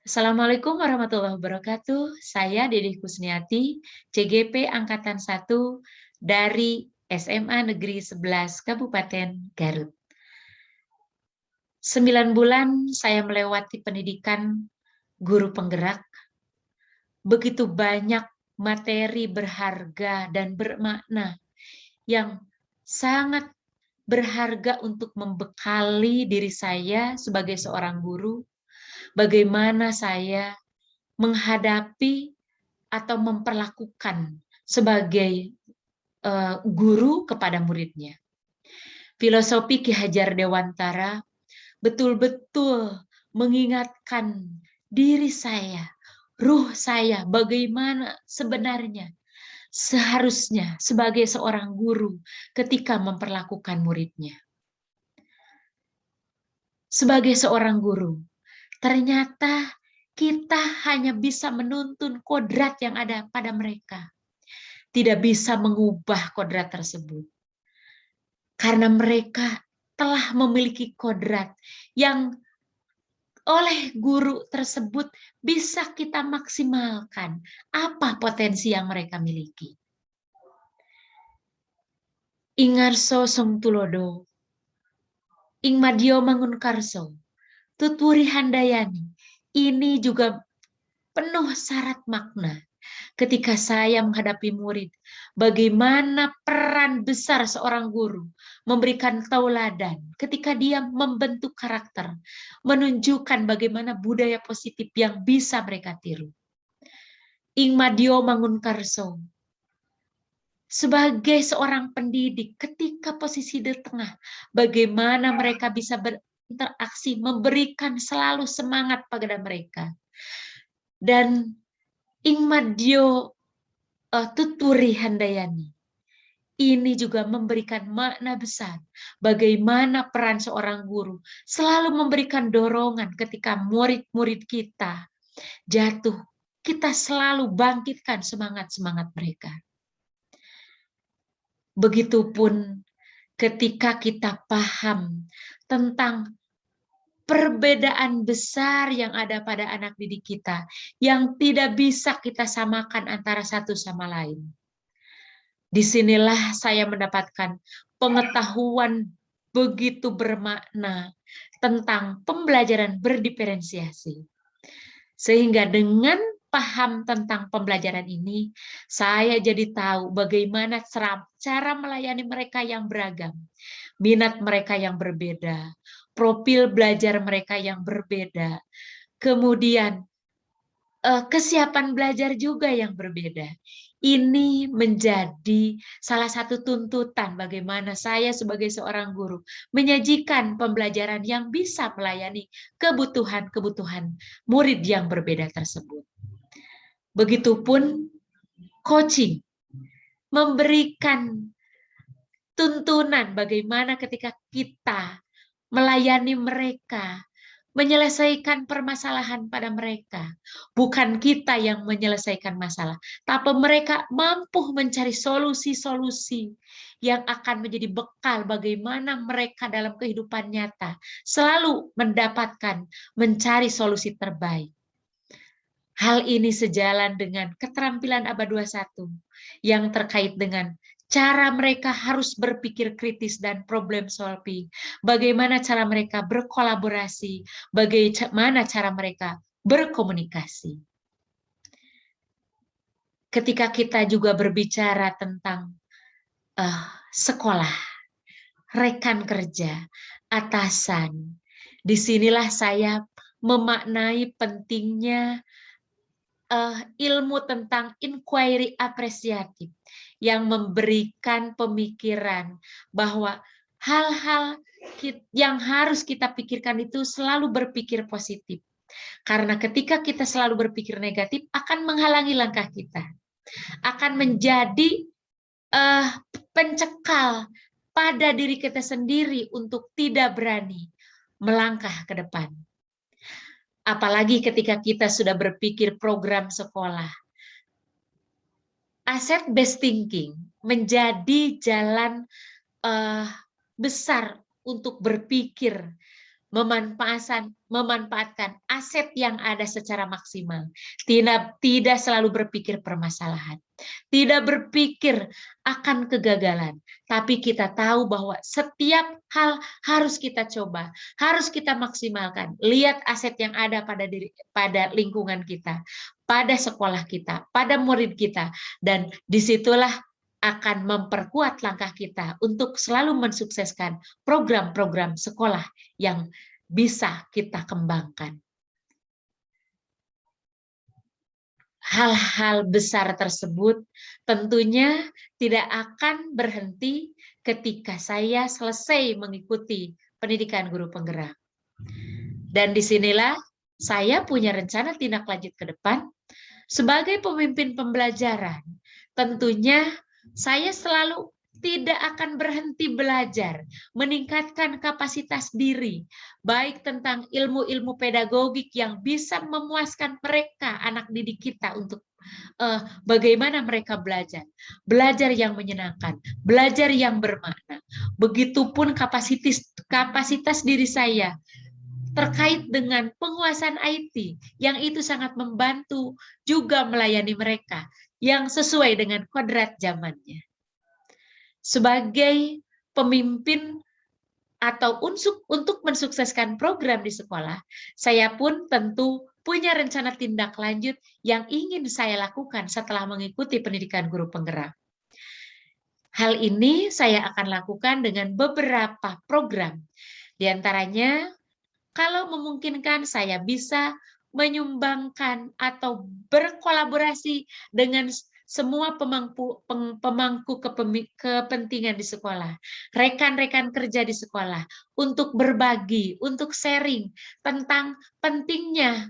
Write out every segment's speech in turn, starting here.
Assalamualaikum warahmatullahi wabarakatuh. Saya Dedeh Kusniati, CGP Angkatan 1 dari SMA Negeri 11 Kabupaten Garut. 9 bulan saya melewati pendidikan guru penggerak. Begitu banyak materi berharga dan bermakna yang sangat berharga untuk membekali diri saya sebagai seorang guru. Bagaimana saya menghadapi atau memperlakukan sebagai guru kepada muridnya. Filosofi Ki Hajar Dewantara betul-betul mengingatkan diri saya, ruh saya, bagaimana sebenarnya seharusnya sebagai seorang guru ketika memperlakukan muridnya. Sebagai seorang guru, ternyata kita hanya bisa menuntun kodrat yang ada pada mereka. Tidak bisa mengubah kodrat tersebut. Karena mereka telah memiliki kodrat yang oleh guru tersebut bisa kita maksimalkan apa potensi yang mereka miliki. Ingarso Songtulodo, Ing Madio Mangunkarso, Tuturi Handayani, ini juga penuh syarat makna. Ketika saya menghadapi murid, bagaimana peran besar seorang guru memberikan tauladan ketika dia membentuk karakter, menunjukkan bagaimana budaya positif yang bisa mereka tiru. Ing Madio Mangunkarso, sebagai seorang pendidik, ketika posisi di tengah, bagaimana mereka bisa berinteraksi, memberikan selalu semangat pada mereka. Dan Ing Madio Tuturi Handayani, ini juga memberikan makna besar. Bagaimana peran seorang guru selalu memberikan dorongan ketika murid-murid kita jatuh. Kita selalu bangkitkan semangat-semangat mereka. Begitupun ketika kita paham tentang perbedaan besar yang ada pada anak didik kita, yang tidak bisa kita samakan antara satu sama lain. Disinilah saya mendapatkan pengetahuan begitu bermakna tentang pembelajaran berdiferensiasi. Sehingga dengan paham tentang pembelajaran ini, saya jadi tahu bagaimana cara melayani mereka yang beragam, minat mereka yang berbeda, profil belajar mereka yang berbeda, kemudian kesiapan belajar juga yang berbeda. Ini menjadi salah satu tuntutan bagaimana saya sebagai seorang guru menyajikan pembelajaran yang bisa melayani kebutuhan-kebutuhan murid yang berbeda tersebut. Begitupun coaching, memberikan tuntunan bagaimana ketika kita melayani mereka, menyelesaikan permasalahan pada mereka. Bukan kita yang menyelesaikan masalah, tapi mereka mampu mencari solusi-solusi yang akan menjadi bekal bagaimana mereka dalam kehidupan nyata selalu mendapatkan, mencari solusi terbaik. Hal ini sejalan dengan keterampilan Aba 21 yang terkait dengan cara mereka harus berpikir kritis dan problem solving, bagaimana cara mereka berkolaborasi, bagaimana cara mereka berkomunikasi. Ketika kita juga berbicara tentang sekolah, rekan kerja, atasan, disinilah saya memaknai pentingnya ilmu tentang inquiry apresiatif yang memberikan pemikiran bahwa hal-hal yang harus kita pikirkan itu selalu berpikir positif. Karena ketika kita selalu berpikir negatif akan menghalangi langkah kita. Akan menjadi pencekal pada diri kita sendiri untuk tidak berani melangkah ke depan. Apalagi ketika kita sudah berpikir program sekolah. Asset based thinking menjadi jalan besar untuk berpikir memanfaatkan aset yang ada secara maksimal. Tidak selalu berpikir permasalahan, tidak berpikir akan kegagalan, tapi kita tahu bahwa setiap hal harus kita coba, harus kita maksimalkan. Lihat aset yang ada pada lingkungan kita, pada sekolah kita, pada murid kita, dan disitulah akan memperkuat langkah kita untuk selalu mensukseskan program-program sekolah yang bisa kita kembangkan. Hal-hal besar tersebut tentunya tidak akan berhenti ketika saya selesai mengikuti pendidikan guru penggerak. Dan disinilah saya punya rencana tindak lanjut ke depan. Sebagai pemimpin pembelajaran, tentunya saya selalu tidak akan berhenti belajar, meningkatkan kapasitas diri, baik tentang ilmu-ilmu pedagogik yang bisa memuaskan mereka, anak didik kita, untuk bagaimana mereka belajar yang menyenangkan, belajar yang bermakna. Begitupun kapasitas diri saya terkait dengan penguasaan IT, yang itu sangat membantu juga melayani mereka yang sesuai dengan kodrat zamannya. Sebagai pemimpin atau untuk mensukseskan program di sekolah, saya pun tentu punya rencana tindak lanjut yang ingin saya lakukan setelah mengikuti pendidikan guru penggerak. Hal ini saya akan lakukan dengan beberapa program. Di antaranya, kalau memungkinkan, saya bisa menyumbangkan atau berkolaborasi dengan semua pemangku kepentingan di sekolah, rekan-rekan kerja di sekolah, untuk berbagi, untuk sharing tentang pentingnya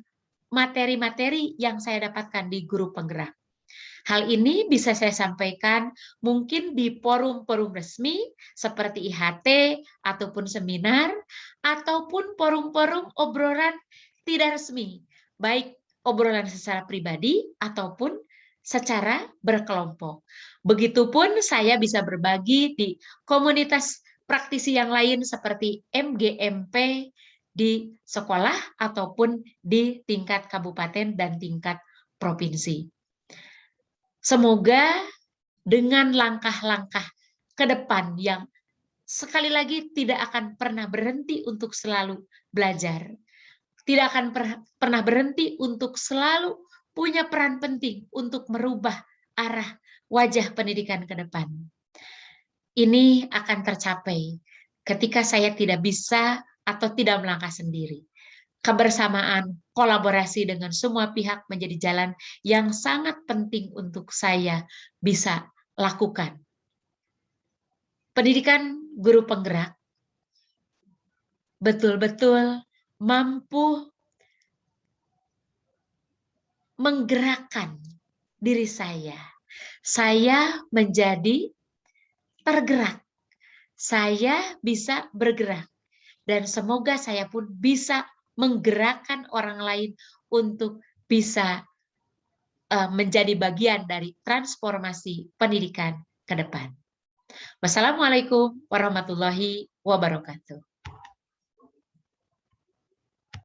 materi-materi yang saya dapatkan di guru penggerak. Hal ini bisa saya sampaikan mungkin di forum-forum resmi seperti IHT ataupun seminar, ataupun forum-forum obrolan tidak resmi, baik obrolan secara pribadi ataupun secara berkelompok. Begitupun saya bisa berbagi di komunitas praktisi yang lain seperti MGMP di sekolah ataupun di tingkat kabupaten dan tingkat provinsi. Semoga dengan langkah-langkah ke depan yang sekali lagi tidak akan pernah berhenti untuk selalu belajar, tidak akan pernah berhenti untuk selalu punya peran penting untuk merubah arah wajah pendidikan ke depan. Ini akan tercapai ketika saya tidak bisa atau tidak melangkah sendiri. Kebersamaan, kolaborasi dengan semua pihak menjadi jalan yang sangat penting untuk saya bisa lakukan. Pendidikan guru penggerak betul-betul mampu menggerakkan diri saya. Saya menjadi tergerak. Saya bisa bergerak. Dan semoga saya pun bisa menggerakkan orang lain untuk bisa menjadi bagian dari transformasi pendidikan ke depan. Wassalamualaikum warahmatullahi wabarakatuh.